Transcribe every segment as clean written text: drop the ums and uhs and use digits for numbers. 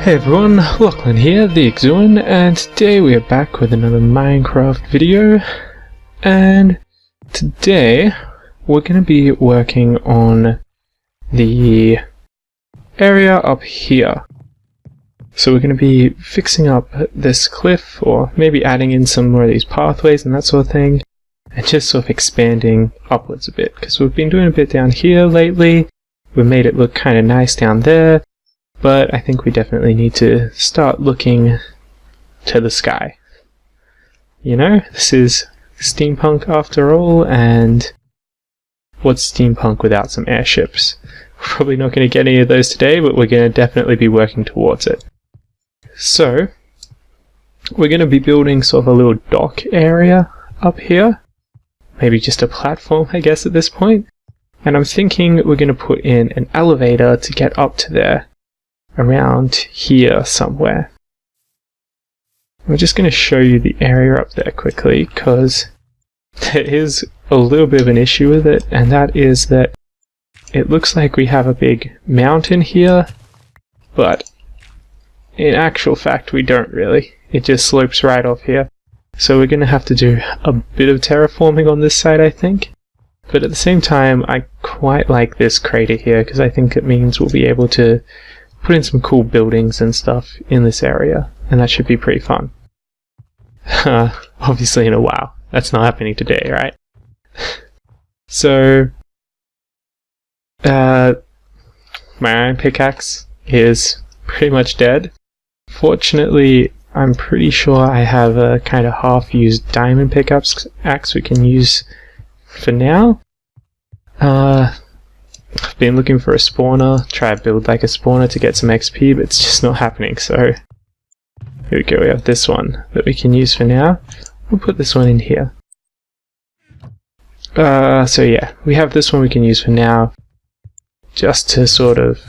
Hey everyone, Lachlan here, the Exuan, and today we are back with another Minecraft video, and today we're going to be working on the area up here. So we're going to be fixing up this cliff, or maybe adding in some more of these pathways and that sort of thing, and just sort of expanding upwards a bit, because we've been doing a bit down here lately. We made it look kind of nice down there. But I think we definitely need to start looking to the sky. You know, this is steampunk after all, and what's steampunk without some airships? We're probably not going to get any of those today, but we're going to definitely be working towards it. So, we're going to be building sort of a little dock area up here. Maybe just a platform, I guess, at this point. And I'm thinking we're going to put in an elevator to get up to there. Around here somewhere. I'm just going to show you the area up there quickly, because there is a little bit of an issue with it, and that is that it looks like we have a big mountain here, but in actual fact we don't really. It just slopes right off here. So we're going to have to do a bit of terraforming on this side, I think. But at the same time, I quite like this crater here, because I think it means we'll be able to put in some cool buildings and stuff in this area, and that should be pretty fun. Obviously in a while. That's not happening today, right? So, my iron pickaxe is pretty much dead. Fortunately, I'm pretty sure I have a kind of half-used diamond pickaxe we can use for now. I've been looking for a spawner, try to build like a spawner to get some XP, but it's just not happening, so here we go, we have this one that we can use for now. We'll put this one in here. So yeah, we have this one we can use for now, just to sort of,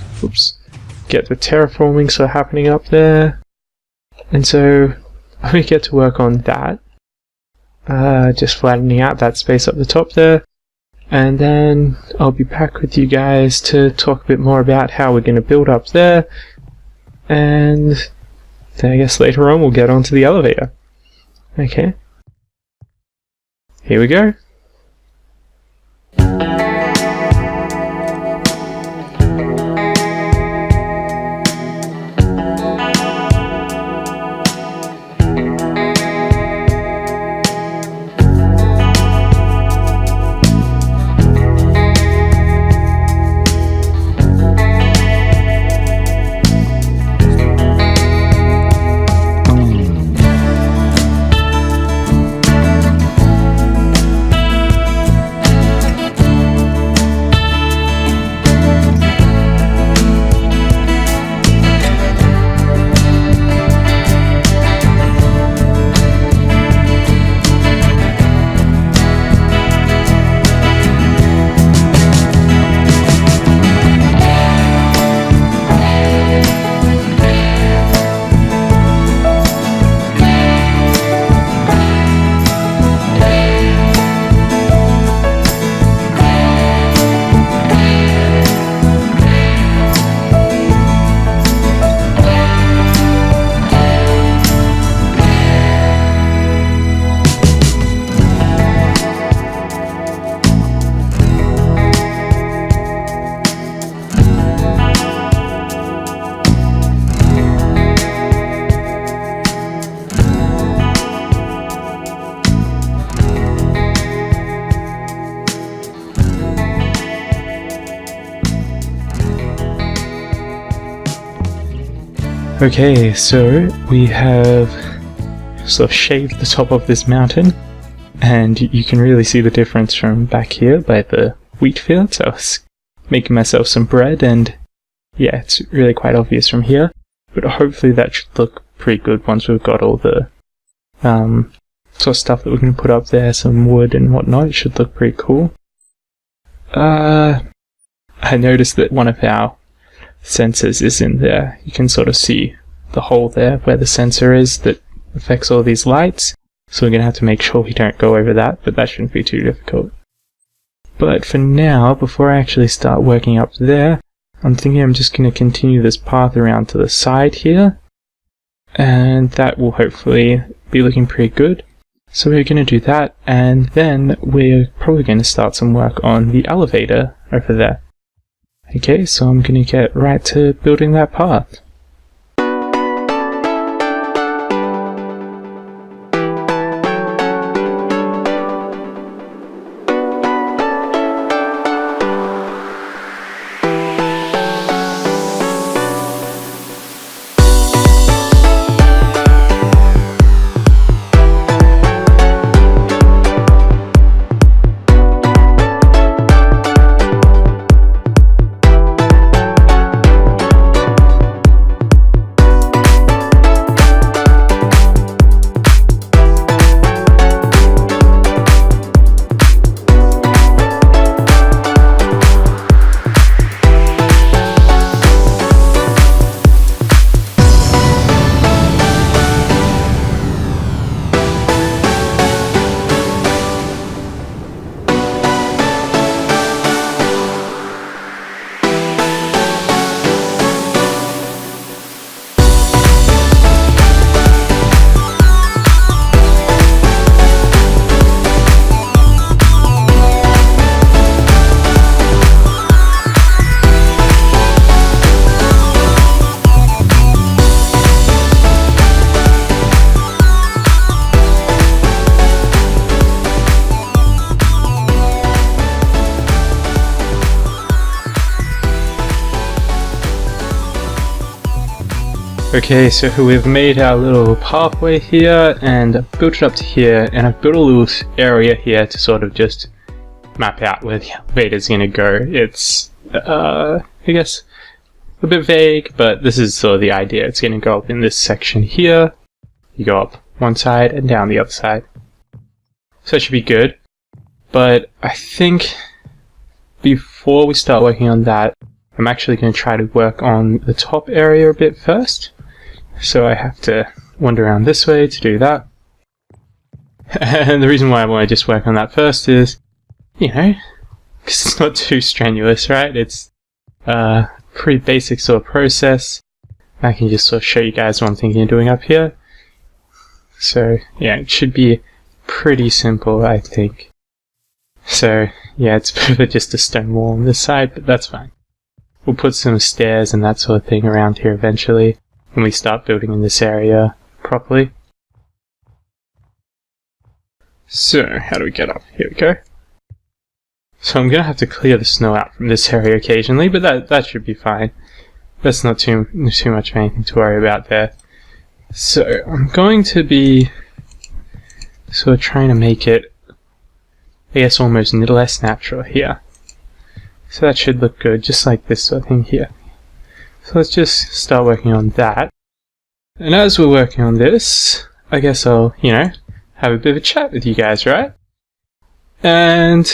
get the terraforming sort of happening up there. And so, when we get to work on that, just flattening out that space up the top there, and then I'll be back with you guys to talk a bit more about how we're going to build up there, and then I guess later on we'll get onto the elevator. Okay, here we go. Okay, so we have sort of shaved the top of this mountain, and you can really see the difference from back here by the wheat field. So I was making myself some bread, and yeah, it's really quite obvious from here, but hopefully that should look pretty good once we've got all the sort of stuff that we're going to put up there, some wood and whatnot. It should look pretty cool. I noticed that one of our sensors is in there. You can sort of see the hole there where the sensor is that affects all these lights, so we're going to have to make sure we don't go over that, but that shouldn't be too difficult. But for now, before I actually start working up there, I'm thinking I'm just going to continue this path around to the side here, and that will hopefully be looking pretty good. So we're going to do that, and then we're probably going to start some work on the elevator over there. Okay, so I'm going to get right to building that path. Okay, so we've made our little pathway here and built it up to here, and I've built a little area here to sort of just map out where the elevator's gonna go. It's, I guess, a bit vague, but this is sort of the idea. It's gonna go up in this section here. You go up one side and down the other side. So it should be good. But I think before we start working on that, I'm actually going to try to work on the top area a bit first. So I have to wander around this way to do that. And the reason why I want to just work on that first is, you know, because it's not too strenuous, right? It's a pretty basic sort of process. I can just sort of show you guys what I'm thinking of doing up here. So yeah, it should be pretty simple, I think. So yeah, it's just a stone wall on this side, but that's fine. We'll put some stairs and that sort of thing around here eventually when we start building in this area properly. So, how do we get up? Here we go. So I'm going to have to clear the snow out from this area occasionally, but that should be fine. That's not too much of anything to worry about there. So I'm going to be sort of trying to make it, I guess, almost less natural here. So that should look good, just like this sort of thing here. So let's just start working on that. And as we're working on this, I guess I'll, you know, have a bit of a chat with you guys, right? And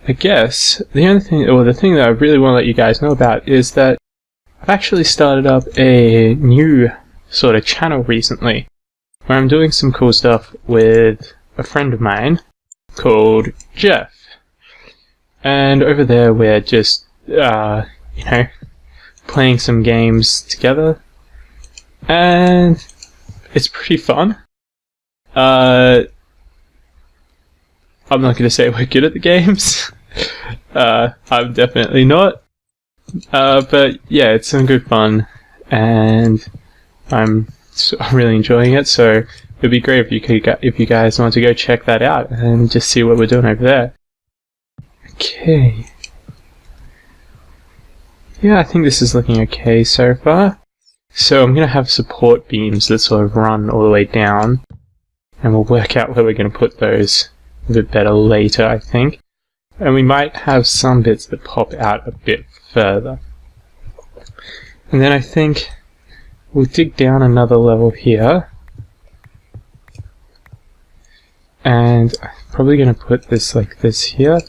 I guess the only thing, or the thing that I really want to let you guys know about is that I've actually started up a new sort of channel recently where I'm doing some cool stuff with a friend of mine called Jeff. And over there we're just, you know, playing some games together. And it's pretty fun. I'm not going to say we're good at the games. I'm definitely not. But yeah, it's some good fun. And I'm really enjoying it. So it'd be great if you guys want to go check that out and just see what we're doing over there. Okay. Yeah, I think this is looking okay so far. So I'm going to have support beams that sort of run all the way down. And we'll work out where we're going to put those a bit better later, I think. And we might have some bits that pop out a bit further. And then I think we'll dig down another level here. And I'm probably going to put this like this here.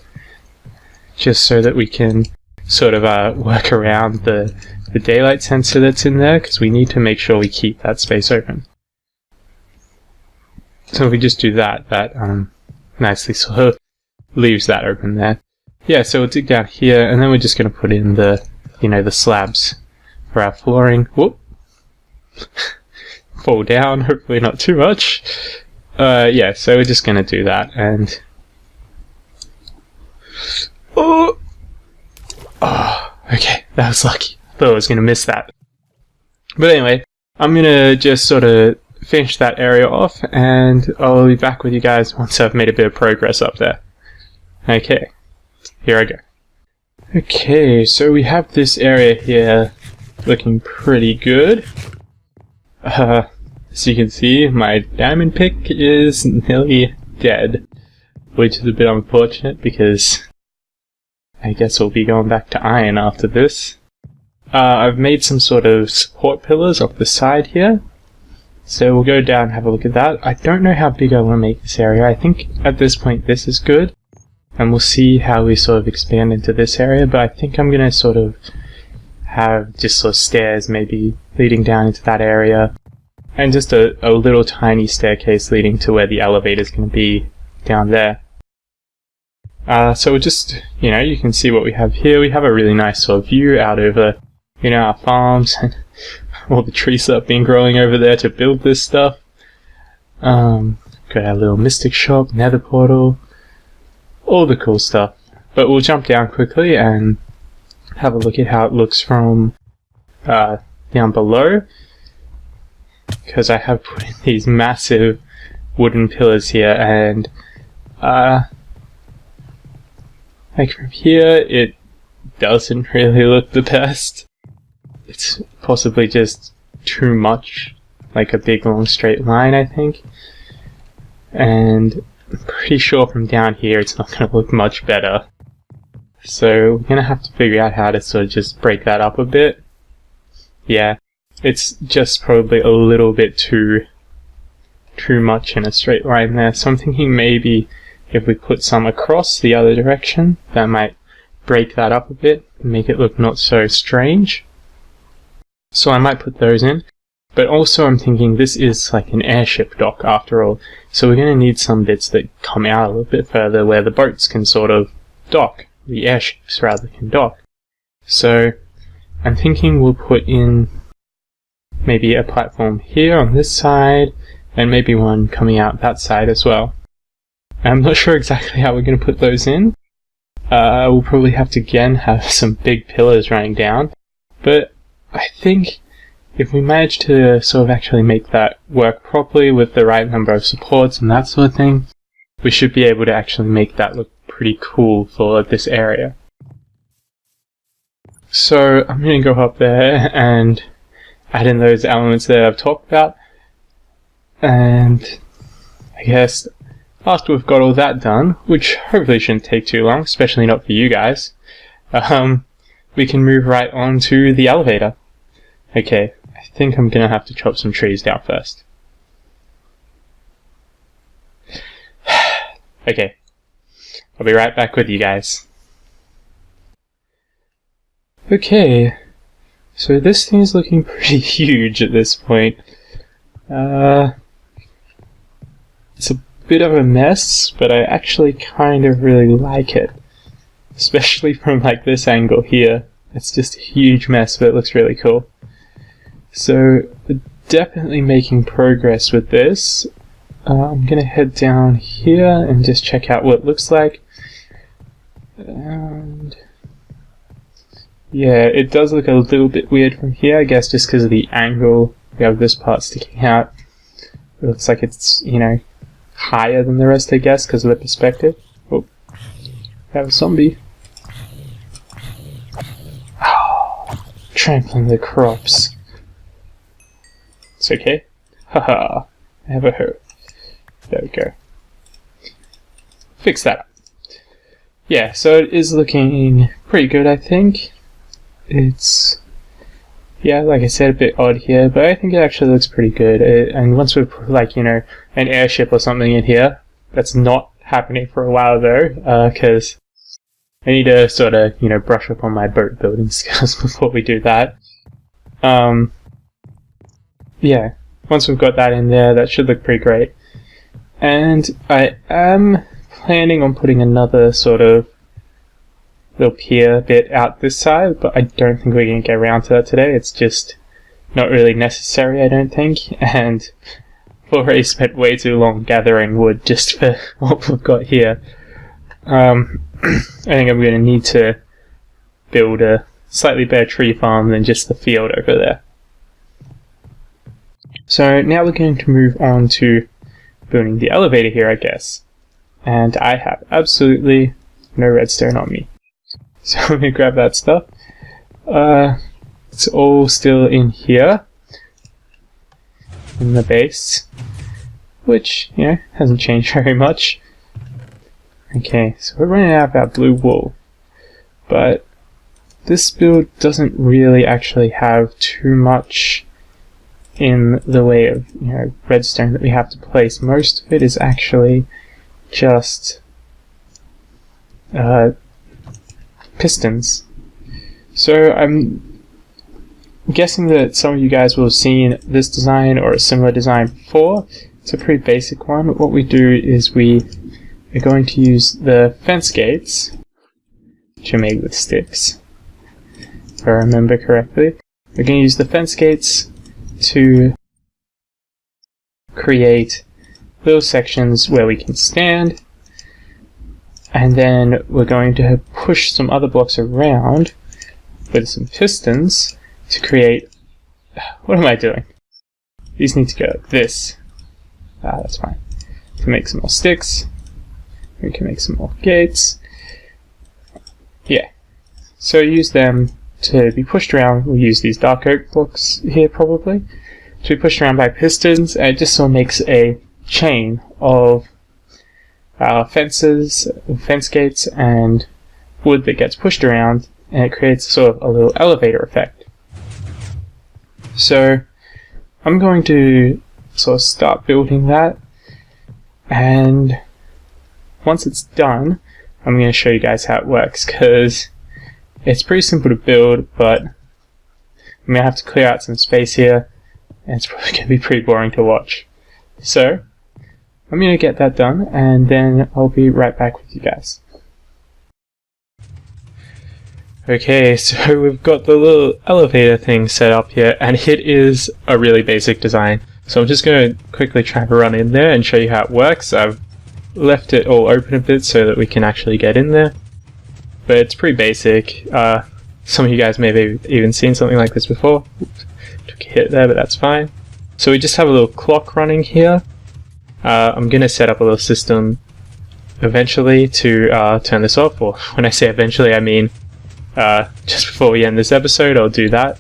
Just so that we can sort of work around the daylight sensor that's in there, because we need to make sure we keep that space open. So if we just do that, that nicely sort of leaves that open there. Yeah, so we'll dig down here, and then we're just going to put in the you know, the slabs for our flooring. Whoop! Fall down, hopefully not too much. Yeah, so we're just gonna do that, and oh, okay, that was lucky. I thought I was gonna miss that. But anyway, I'm gonna just sort of finish that area off, and I'll be back with you guys once I've made a bit of progress up there. Okay, here I go. Okay, so we have this area here looking pretty good. As you can see, my diamond pick is nearly dead, which is a bit unfortunate because I guess we'll be going back to iron after this. I've made some sort of support pillars off the side here, so we'll go down and have a look at that. I don't know how big I want to make this area. I think at this point this is good, and we'll see how we sort of expand into this area, but I think I'm going to sort of have just sort of stairs maybe leading down into that area, and just a little tiny staircase leading to where the elevator is going to be down there. So we'll just, you know, you can see what we have here. We have a really nice sort of view out over, you know, our farms and all the trees that have been growing over there to build this stuff. Got our little mystic shop, nether portal, all the cool stuff. But we'll jump down quickly and have a look at how it looks from down below, because I have put in these massive wooden pillars here, and like from here it doesn't really look the best. It's possibly just too much, like a big long straight line, I think, and I'm pretty sure from down here it's not going to look much better. So we're going to have to figure out how to sort of just break that up a bit. Yeah, it's just probably a little bit too much in a straight line there. So I'm thinking maybe if we put some across the other direction, that might break that up a bit and make it look not so strange. So I might put those in. But also I'm thinking this is like an airship dock after all. So we're going to need some bits that come out a little bit further where the boats can sort of dock. The airships rather can dock. So I'm thinking we'll put in maybe a platform here on this side, and maybe one coming out that side as well. I'm not sure exactly how we're going to put those in. We'll probably have to again have some big pillars running down, but I think if we manage to sort of actually make that work properly with the right number of supports and that sort of thing, we should be able to actually make that look pretty cool for this area. So I'm going to go up there and add in those elements that I've talked about, and I guess after we've got all that done, which hopefully shouldn't take too long, especially not for you guys, we can move right on to the elevator. Okay, I think I'm going to have to chop some trees down first. Okay, I'll be right back with you guys. Okay, so this thing is looking pretty huge at this point. It's a bit of a mess, but I actually kind of really like it. Especially from like this angle here. It's just a huge mess, but it looks really cool. So, we're definitely making progress with this. I'm going to head down here and just check out what it looks like. And yeah, it does look a little bit weird from here, I guess just because of the angle. We have this part sticking out. It looks like it's, you know, higher than the rest, I guess, because of the perspective. Oh, we have a zombie. Oh, trampling the crops. It's okay. Haha, I have a hoe. There we go. Fix that up. Yeah, so it is looking pretty good, I think. It's, yeah, like I said, a bit odd here, but I think it actually looks pretty good. And once we put, like, you know, an airship or something in here, that's not happening for a while though, because I need to sort of, you know, brush up on my boat building skills before we do that. Yeah, once we've got that in there, that should look pretty great. And I am planning on putting another sort of little pier bit out this side, but I don't think we're going to get around to that today. It's just not really necessary, I don't think, and we've already spent way too long gathering wood just for what we've got here. I think I'm going to need to build a slightly better tree farm than just the field over there. So now we're going to move on to building the elevator here, I guess. And I have absolutely no redstone on me. So let me grab that stuff. It's all still in here, in the base, which, you know, hasn't changed very much. Okay, so we're running out of our blue wool, but this build doesn't really actually have too much in the way of, you know, redstone that we have to place. Most of it is actually just pistons. So I'm guessing that some of you guys will have seen this design or a similar design before. It's a pretty basic one. What we do is we are going to use the fence gates, which are made with sticks, if I remember correctly. We're going to use the fence gates to create little sections where we can stand, and then we're going to push some other blocks around with some pistons to create... What am I doing? These need to go like this. That's fine. To make some more sticks, we can make some more gates. Yeah, so use them to be pushed around. We'll use these dark oak blocks here probably to be pushed around by pistons, and it just sort of makes a chain of fences, fence gates, and wood that gets pushed around, and it creates sort of a little elevator effect. So I'm going to sort of start building that, and once it's done, I'm going to show you guys how it works, because it's pretty simple to build, but I'm going to have to clear out some space here, and it's probably going to be pretty boring to watch. So I'm going to get that done, and then I'll be right back with you guys. Okay, so we've got the little elevator thing set up here, and it is a really basic design. So I'm just going to quickly try to run in there and show you how it works. I've left it all open a bit so that we can actually get in there. But it's pretty basic. Some of you guys may have even seen something like this before. Oops, took a hit there, but that's fine. So we just have a little clock running here. I'm going to set up a little system eventually to turn this off, or when I say eventually I mean just before we end this episode I'll do that.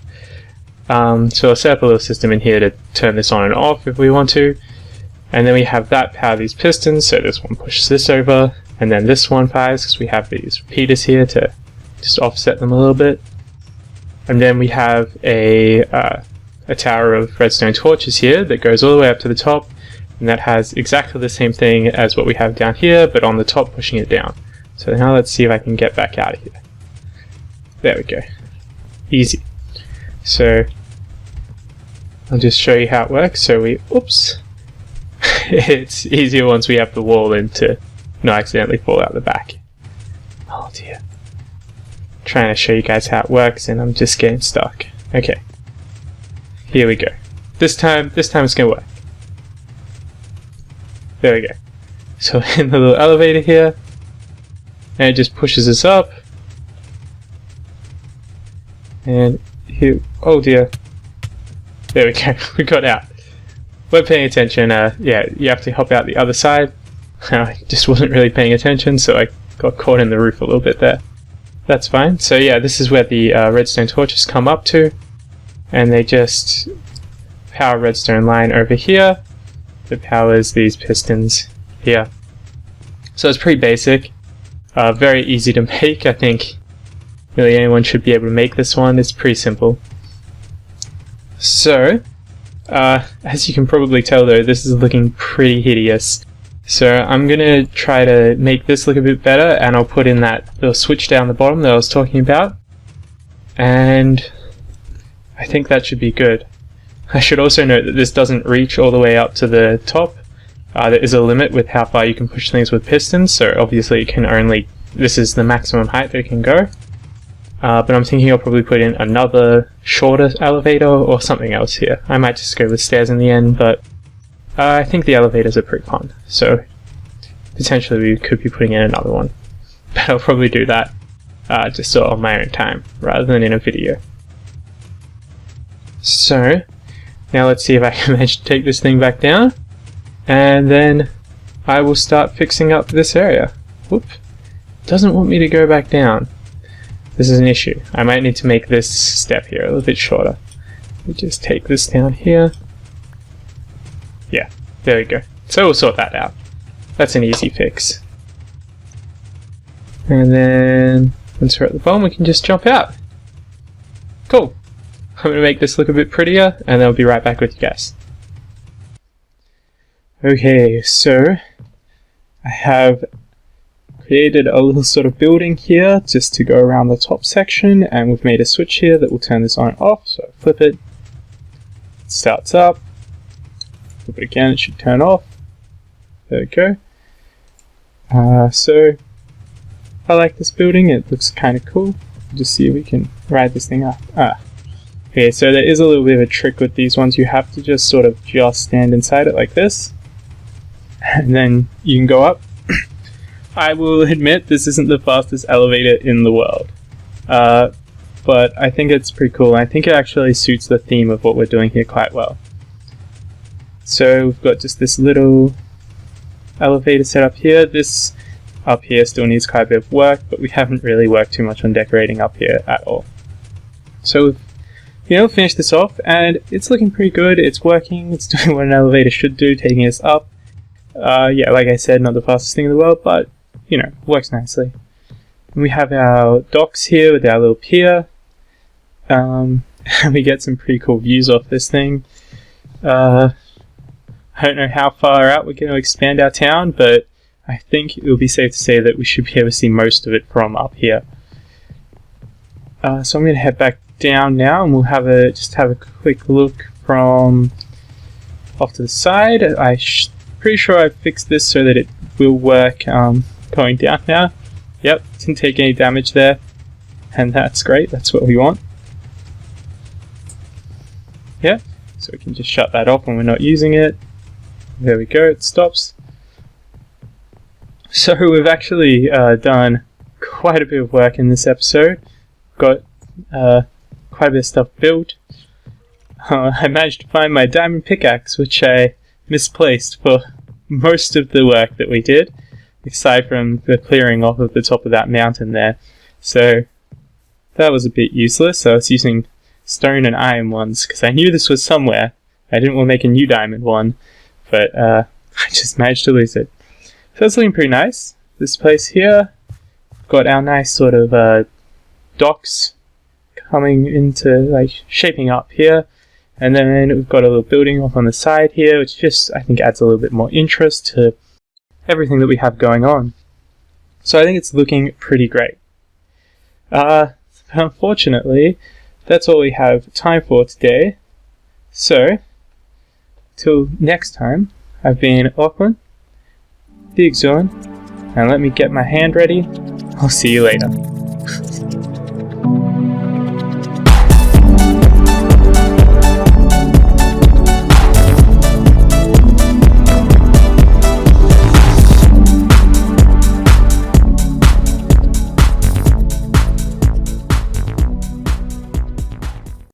So I'll set up a little system in here to turn this on and off if we want to, and then we have that power these pistons, so this one pushes this over, and then this one fires because we have these repeaters here to just offset them a little bit. And then we have a tower of redstone torches here that goes all the way up to the top, and that has exactly the same thing as what we have down here, but on the top pushing it down. So now let's see if I can get back out of here. There we go. Easy. So I'll just show you how it works. So we, oops, it's easier once we have the wall in to not accidentally fall out the back. Oh dear. Trying to show you guys how it works, and I'm just getting stuck. Okay. Here we go. This time it's gonna work. There we go. So in the little elevator here, and it just pushes us up. And here, oh dear. There we go, we got out. We're paying attention, yeah, you have to hop out the other side. I just wasn't really paying attention, so I got caught in the roof a little bit there. That's fine. So yeah, this is where the redstone torches come up to, and they just power redstone line over here that powers these pistons here. So it's pretty basic, very easy to make. I think really anyone should be able to make this one. It's pretty simple. So as you can probably tell though, this is looking pretty hideous. So I'm gonna try to make this look a bit better, and I'll put in that little switch down the bottom that I was talking about, and I think that should be good. I should also note that this doesn't reach all the way up to the top. There is a limit with how far you can push things with pistons, so obviously it can only this is the maximum height that it can go. But I'm thinking I'll probably put in another shorter elevator or something else here. I might just go with stairs in the end, but I think the elevators are pretty fun, so potentially we could be putting in another one. But I'll probably do that just sort of on my own time, rather than in a video. So, now let's see if I can manage to take this thing back down, and then I will start fixing up this area. Whoop. Doesn't want me to go back down. This is an issue. I might need to make this step here a little bit shorter. We just take this down here. Yeah, there we go. So we'll sort that out. That's an easy fix. And then, once we're at the bottom, we can just jump out. Cool. I'm going to make this look a bit prettier, and then I'll be right back with you guys. Okay, so I have created a little sort of building here just to go around the top section, and we've made a switch here that will turn this on and off. So flip it, it starts up, flip it again, it should turn off. There we go. So I like this building, it looks kind of cool. Just see if we can ride this thing up. Okay, so there is a little bit of a trick with these ones. You have to just sort of stand inside it like this, and then you can go up. I will admit this isn't the fastest elevator in the world, but I think it's pretty cool. I think it actually suits the theme of what we're doing here quite well. So we've got just this little elevator set up here. This up here still needs quite a bit of work, but we haven't really worked too much on decorating up here at all. So we've finished this off, and it's looking pretty good. It's working. It's doing what an elevator should do, taking us up. Yeah, like I said, not the fastest thing in the world, but works nicely. And we have our docks here with our little pier. And we get some pretty cool views off this thing. I don't know how far out we're going to expand our town, but I think it will be safe to say that we should be able to see most of it from up here. So I'm going to head back down now, and we'll just have a quick look from off to the side. Pretty sure I fixed this so that it will work going down now. Yep, didn't take any damage there, and that's great, that's what we want. Yeah, so we can just shut that off when we're not using it. There we go, it stops. So we've actually done quite a bit of work in this episode. Got quite a bit of stuff built. I managed to find my diamond pickaxe, which I misplaced for most of the work that we did, aside from the clearing off of the top of that mountain there. So that was a bit useless. I was using stone and iron ones because I knew this was somewhere. I didn't want to make a new diamond one, but I just managed to lose it. So it's looking pretty nice. This place here, got our nice sort of docks coming into, shaping up here. And then we've got a little building off on the side here, which just, I think, adds a little bit more interest to everything that we have going on. So I think it's looking pretty great. Unfortunately, that's all we have time for today. So, till next time, I've been Lachlan, the Exuan, and let me get my hand ready. I'll see you later.